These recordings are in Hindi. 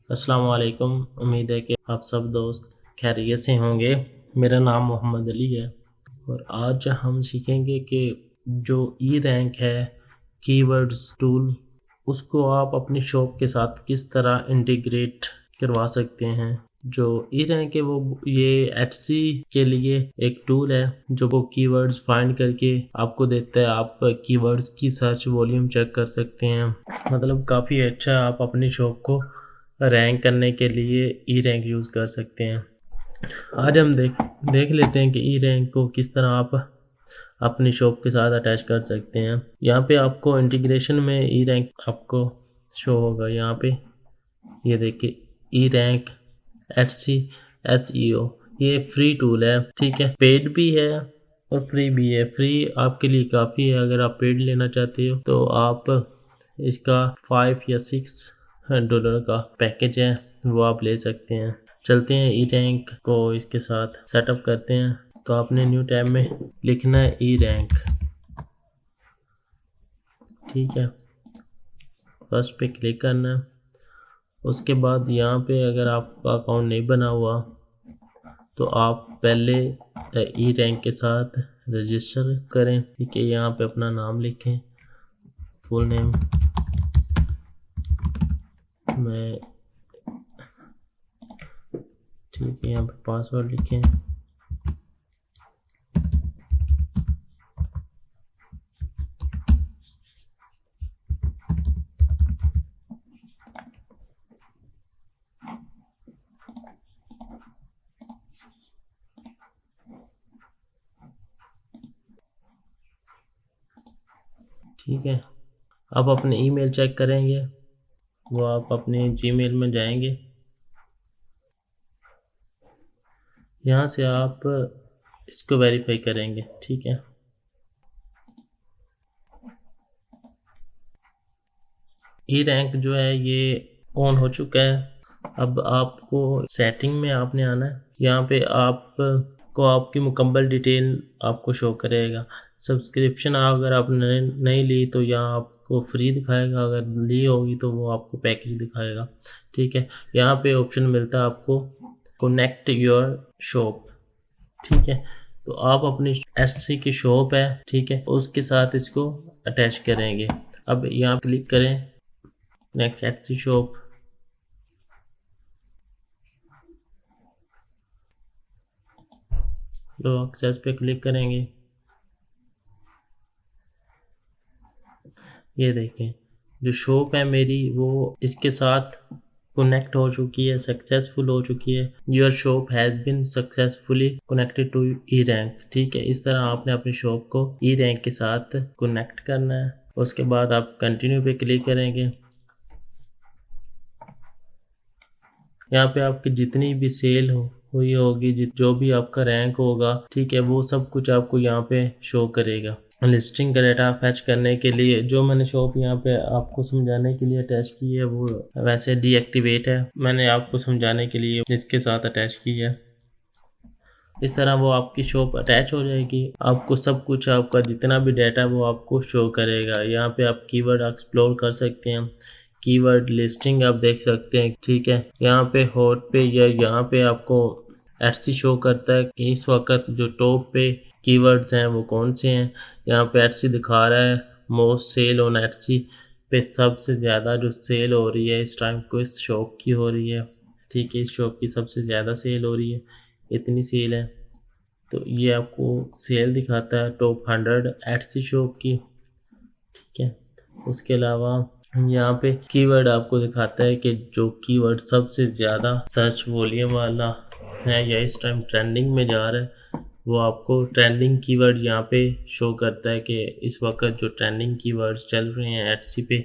अस्सलाम वालेकुम। उम्मीद है कि आप सब दोस्त खैरियत से होंगे। मेरा नाम मोहम्मद अली है और आज हम सीखेंगे कि जो ई रैंक है कीवर्ड्स टूल, उसको आप अपनी शॉप के साथ किस तरह इंटीग्रेट करवा सकते हैं। जो ई रैंक है वो ये एटसी के लिए एक टूल है जो वो कीवर्ड्स फाइंड करके आपको देता है। आप कीवर्ड्स की सर्च वॉल्यूम चेक कर सकते हैं। मतलब काफ़ी अच्छा, आप अपनी शॉप को रैंक करने के लिए ई रैंक यूज़ कर सकते हैं। आज हम देख लेते हैं कि ई रैंक को किस तरह आप अपनी शॉप के साथ अटैच कर सकते हैं। यहाँ पे आपको इंटीग्रेशन में ई रैंक आपको शो होगा। यहाँ पे ये देखिए, ई रैंक एटसी SEO, ये फ्री टूल है, ठीक है। पेड भी है और फ्री भी है। फ्री आपके लिए काफ़ी है। अगर आप पेड लेना चाहते हो तो आप इसका 5 या 6 डॉलर का पैकेज है, वो आप ले सकते हैं। चलते हैं ई रैंक को इसके साथ सेटअप करते हैं। तो आपने न्यू टैब में लिखना है ई रैंक, ठीक है। फर्स्ट पे क्लिक करना है। उसके बाद यहाँ पे अगर आपका अकाउंट नहीं बना हुआ तो आप पहले ई रैंक के साथ रजिस्टर करें, ठीक है। यहाँ पे अपना नाम लिखें, फुल नेम, मैं, ठीक है। यहाँ पे पासवर्ड लिखें। ठीक है। अब अपने ईमेल चेक करेंगे, वो आप अपने जीमेल में जाएंगे। यहाँ से आप इसको वेरीफाई करेंगे, ठीक है। ई रैंक जो है ये ऑन हो चुका है। अब आपको सेटिंग में आपने आना है। यहाँ पे आपको आपकी मुकम्मल डिटेल आपको शो करेगा। सब्सक्रिप्शन अगर आपने नहीं ली तो यहाँ आपको फ्री दिखाएगा, अगर ली होगी तो वो आपको पैकेज दिखाएगा, ठीक है। यहाँ पे ऑप्शन मिलता है आपको कनेक्ट योर शॉप, ठीक है। तो आप अपनी एससी की शॉप है, ठीक है, उसके साथ इसको अटैच करेंगे। अब यहाँ क्लिक करें कनेक्ट एससी शॉप। तो एक्सेस पे क्लिक करेंगे। ये देखें, जो शॉप है मेरी वो इसके साथ कनेक्ट हो चुकी है, सक्सेसफुल हो चुकी है। Your shop has been successfully connected to E rank, ठीक है। इस तरह आपने अपनी शॉप को ई रैंक के साथ कनेक्ट करना है। उसके बाद आप कंटिन्यू पे क्लिक करेंगे। यहाँ पे आपकी जितनी भी सेल हुई होगी, जो भी आपका रैंक होगा, ठीक है, वो सब कुछ आपको यहाँ पे शो करेगा। लिस्टिंग का डाटा फैच करने के लिए जो मैंने शॉप यहाँ पे आपको समझाने के लिए अटैच की है वो वैसे डीएक्टिवेट है, मैंने आपको समझाने के लिए इसके साथ अटैच की है। इस तरह वो आपकी शॉप अटैच हो जाएगी। आपको सब कुछ, आपका जितना भी डाटा वो आपको शो करेगा। यहाँ पे आप कीवर्ड एक्सप्लोर कर सकते हैं, कीवर्ड लिस्टिंग आप देख सकते हैं, ठीक है। यहाँ पे हॉट पे या यहाँ पे आपको एटसी शो करता है कि इस वक्त जो टॉप पे कीवर्ड्स हैं वो कौन से हैं। यहाँ पे एटसी दिखा रहा है मोस्ट सेल ऑन एटसी पे, सबसे ज़्यादा जो सेल हो रही है इस टाइम को इस शॉप की हो रही है, ठीक है। इस शॉप की सबसे ज़्यादा सेल हो रही है, इतनी सेल है। तो ये आपको सेल दिखाता है टॉप 100 एटसी शॉप की, ठीक है। उसके अलावा यहाँ पे कीवर्ड आपको दिखाता है कि जो कीवर्ड सबसे ज़्यादा सर्च वॉल्यूम वाला है या इस टाइम ट्रेंडिंग में जा रहा है, वो आपको ट्रेंडिंग कीवर्ड यहाँ पे शो करता है कि इस वक्त जो ट्रेंडिंग कीवर्ड्स चल रहे हैं एटसी पे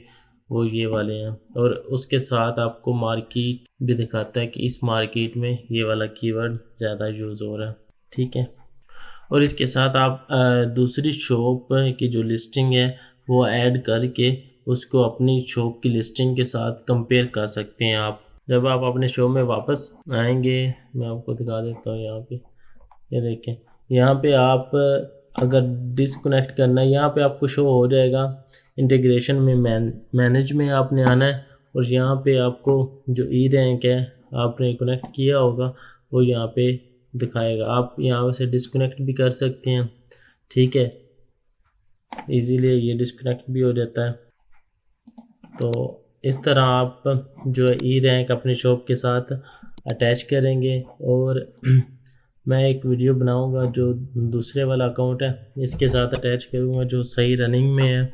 वो ये वाले हैं। और उसके साथ आपको मार्केट भी दिखाता है कि इस मार्केट में ये वाला कीवर्ड ज़्यादा यूज़ हो रहा है, ठीक है। और इसके साथ आप दूसरी शॉप की जो लिस्टिंग है वो ऐड करके उसको अपनी शॉप की लिस्टिंग के साथ कंपेयर कर सकते हैं। आप जब आप अपने शॉप में वापस आएंगे, मैं आपको दिखा देता हूँ। यहाँ पे ये देखें, यहाँ पे आप अगर डिसकनेक्ट करना है यहाँ पे आपको शो हो जाएगा। इंटीग्रेशन में मैनेज में आपने आना है और यहाँ पे आपको जो ई रैंक है आपने कनेक्ट किया होगा वो यहाँ पे दिखाएगा। आप यहाँ से डिस्कनेक्ट भी कर सकते हैं, ठीक है, इजीली ये डिस्कनेक्ट भी हो जाता है। तो इस तरह आप जो है ई रैंक अपने शॉप के साथ अटैच करेंगे। और मैं एक वीडियो बनाऊंगा जो दूसरे वाला अकाउंट है इसके साथ अटैच करूंगा जो सही रनिंग में है।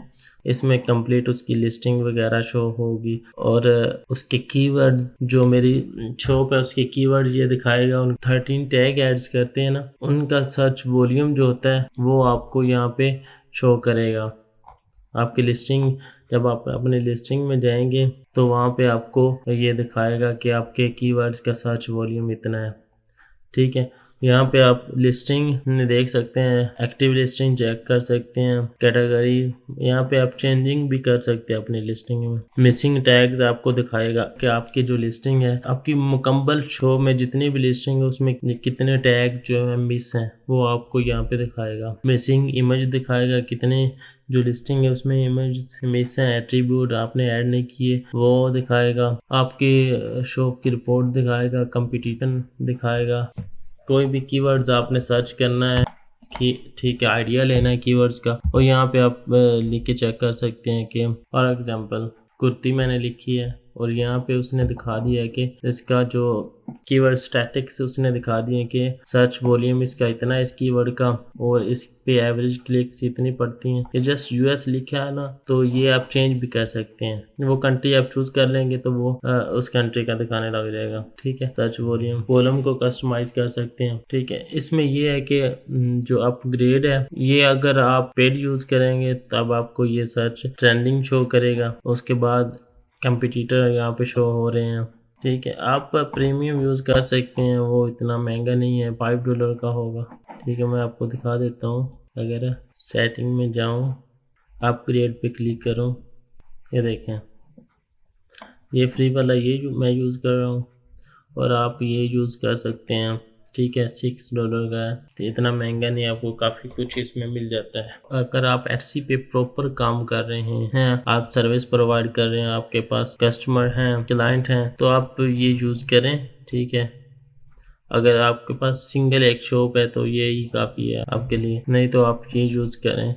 इसमें कंप्लीट उसकी लिस्टिंग वगैरह शो होगी और उसके कीवर्ड जो मेरी शॉप है उसके कीवर्ड ये दिखाएगा। उन 13 टैग ऐड्स करते हैं ना, उनका सर्च वॉल्यूम जो होता है वो आपको यहाँ पे शो करेगा। आपकी लिस्टिंग जब आप अपने लिस्टिंग में जाएंगे तो वहाँ पे आपको ये दिखाएगा कि आपके कीवर्ड्स का सर्च वॉल्यूम इतना है, ठीक है। यहाँ पे आप लिस्टिंग में देख सकते हैं, एक्टिव लिस्टिंग चेक कर सकते हैं, कैटेगरी यहाँ पे आप चेंजिंग भी कर सकते हैं अपनी लिस्टिंग में। मिसिंग टैग्स आपको दिखाएगा कि आपकी जो लिस्टिंग है, आपकी मुकम्मल शो में जितनी भी लिस्टिंग है उसमें कितने टैग जो है मिस हैं वो आपको यहाँ पे दिखाएगा। मिसिंग इमेज दिखाएगा, कितने जो लिस्टिंग है उसमें इमेज मिस है, एट्रीब्यूट आपने ऐड नहीं किए वो दिखाएगा। आपकी शॉप की रिपोर्ट दिखाएगा, कंपटीशन दिखाएगा। कोई भी कीवर्ड्स आपने सर्च करना है कि ठीक है, आइडिया लेना है कीवर्ड्स का, और यहाँ पे आप लिख के चेक कर सकते हैं कि फॉर एग्जांपल कुर्ती मैंने लिखी है और यहाँ पे उसने दिखा दिया है कि इसका जो कीवर्ड स्टैटिक्स उसने दिखा दिए हैं कि सर्च वॉल्यूम इसका इतना है इस कीवर्ड का और इस पे एवरेज क्लिक्स इतनी पड़ती हैं। ये जस्ट यूएस लिखा है ना, तो ये आप चेंज भी कर सकते हैं। वो कंट्री आप चूज कर लेंगे तो वो उस कंट्री का दिखाने लग जाएगा, ठीक है। सर्च वॉल्यूम कॉलम को कस्टमाइज कर सकते हैं, ठीक है। इसमें ये है कि जो अपग्रेड है ये अगर आप पेड यूज करेंगे तब आपको ये सर्च ट्रेंडिंग शो करेगा, उसके बाद कंपटीटर यहाँ पे शो हो रहे हैं, ठीक है। आप प्रीमियम यूज़ कर सकते हैं, वो इतना महंगा नहीं है, $5 का होगा, ठीक है। मैं आपको दिखा देता हूँ। अगर सेटिंग में जाऊँ, अपग्रेड पे क्लिक करूँ, ये देखें ये फ्री वाला ये मैं यूज़ कर रहा हूँ और आप ये यूज़ कर सकते हैं, ठीक है। $6 का है, तो इतना महंगा नहीं, आपको काफ़ी कुछ इसमें मिल जाता है। अगर आप एटसी पे प्रॉपर काम कर रहे हैं, आप सर्विस प्रोवाइड कर रहे हैं, आपके पास कस्टमर हैं, क्लाइंट हैं, तो आप ये यूज़ करें, ठीक है। अगर आपके पास सिंगल एक शॉप है तो ये ही काफ़ी है आपके लिए, नहीं तो आप ये यूज़ करें।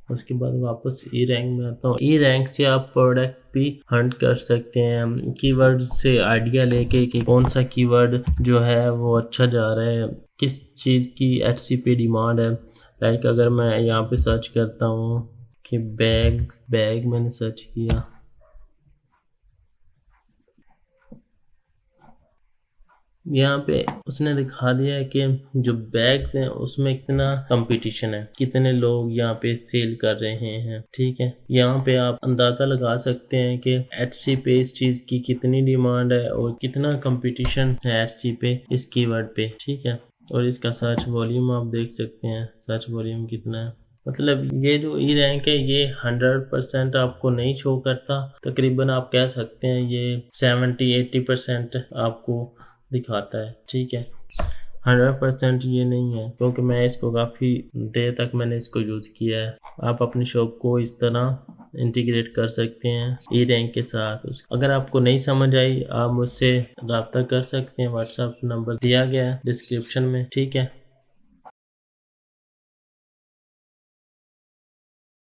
उसके बाद वापस ई रैंक में आता हूँ। ई रैंक से आप प्रोडक्ट भी हंट कर सकते हैं, कीवर्ड से आइडिया लेके कि कौन सा कीवर्ड जो है वो अच्छा जा रहा है, किस चीज़ की एचसी पे डिमांड है। लाइक अगर मैं यहाँ पे सर्च करता हूँ कि बैग मैंने सर्च किया, यहाँ पे उसने दिखा दिया है कि जो बैग्स हैं उसमें कितना कंपटीशन है, कितने लोग यहाँ पे सेल कर रहे हैं, ठीक है। यहाँ पे आप अंदाज़ा लगा सकते हैं कि एचसी पे इस चीज़ की कितनी डिमांड है और कितना कंपटीशन है एचसी पे इस कीवर्ड पे, ठीक है। और इसका सर्च वॉल्यूम आप देख सकते हैं, सर्च वॉल्यूम कितना है। मतलब ये जो ई रैंक है ये 100% आपको नहीं शो करता, तकरीबन आप कह सकते हैं ये 70-80% आपको दिखाता है, ठीक है। 100% ये नहीं है, क्योंकि मैं इसको काफ़ी देर तक मैंने इसको यूज़ किया है। आप अपनी शॉप को इस तरह इंटीग्रेट कर सकते हैं ई रैंक के साथ। अगर आपको नहीं समझ आई आप मुझसे रब्ता कर सकते हैं, व्हाट्सएप नंबर दिया गया है डिस्क्रिप्शन में, ठीक है।